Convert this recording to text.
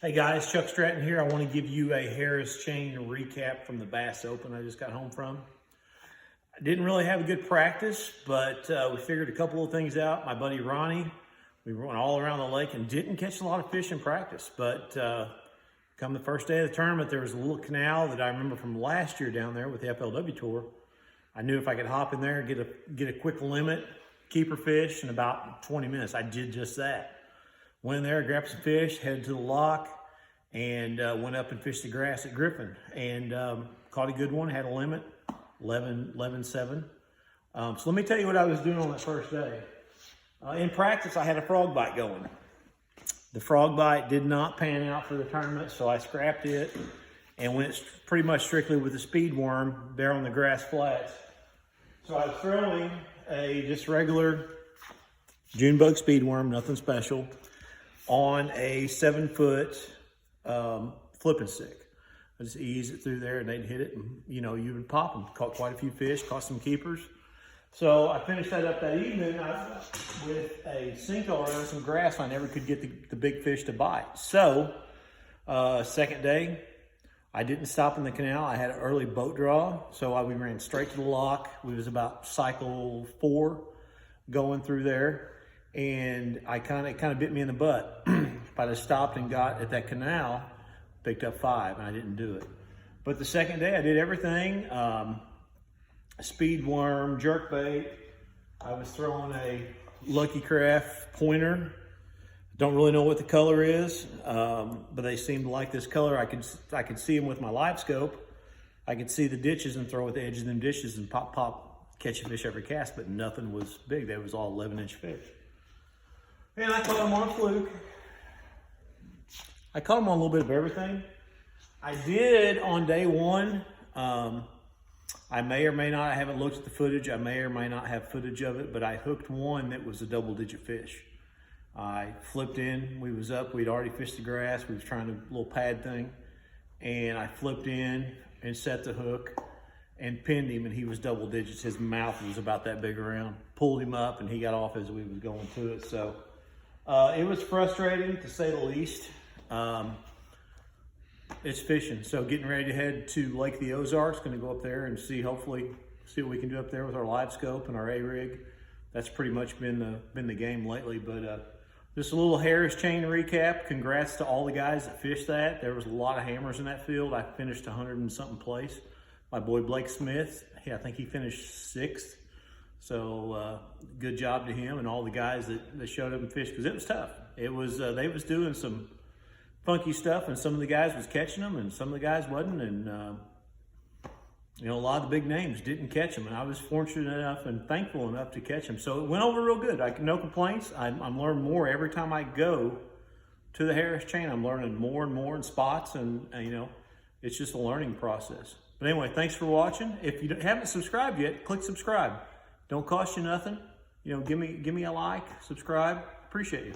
Hey guys, Chuck Stratton here. I want to give you a Harris chain recap from the Bass Open I just got home from. I didn't really have a good practice, but we figured a couple of things out. My buddy Ronnie, we went all around the lake and didn't catch a lot of fish in practice. But come the first day of the tournament, there was a little canal that I remember from last year down there with the FLW Tour. I knew if I could hop in there and get a quick limit, keeper fish in about 20 minutes. I did just that. Went in there, grabbed some fish, headed to the lock, and went up and fished the grass at Griffin. And caught a good one, had a limit, 11.7. So let me tell you what I was doing on that first day. In practice, I had a frog bite going. The frog bite did not pan out for the tournament, so I scrapped it and went pretty much strictly with the speed worm there on the grass flats. So I was throwing a just regular June bug speed worm, nothing special, on a 7-foot flipping stick. I just ease it through there and they'd hit it, and you would pop them. Caught quite a few fish, caught some keepers. So I finished that up that evening with a Cinco around some grass. I never could get the big fish to bite. So second day, I didn't stop in the canal. I had an early boat draw, so we ran straight to the lock. We was about cycle 4 going through there. And it kind of bit me in the butt. If I'd have stopped and got at that canal, picked up 5, and I didn't do it. But the second day, I did everything. Speed worm, jerk bait. I was throwing a Lucky Craft pointer. Don't really know what the color is, but they seemed to like this color. I could see them with my live scope. I could see the ditches and throw at the edge of them dishes and pop, catch a fish every cast, but nothing was big. They was all 11-inch fish. And I caught them on a fluke. I caught them on a little bit of everything. I did on day 1. I may or may not, I haven't looked at the footage. I may or may not have footage of it, but I hooked one that was a double-digit fish. I flipped in, we was up, we'd already fished the grass. We was trying a little pad thing. And I flipped in and set the hook and pinned him, and he was double digits. His mouth was about that big around. Pulled him up and he got off as we was going to it. So it was frustrating to say the least. It's fishing, so getting ready to head to Lake the Ozarks. Going to go up there and hopefully see what we can do up there with our live scope and our A-rig. That's pretty much been the game lately. But just a little Harris chain recap. Congrats to all the guys that fished that. There was a lot of hammers in that field. I finished 100 and something place. My boy Blake Smith, I think he finished 6th. So good job to him and all the guys that showed up and fished, because it was tough. It was they was doing some funky stuff, and some of the guys was catching them and some of the guys wasn't, and a lot of the big names didn't catch them, and I was fortunate enough and thankful enough to catch them. So it went over real good. No complaints. I'm learning more every time I go to the Harris chain. I'm learning more and more in spots, and it's just a learning process. But anyway, thanks for watching. If you haven't subscribed yet, click subscribe. Don't cost you nothing. Give me a like, subscribe. Appreciate you.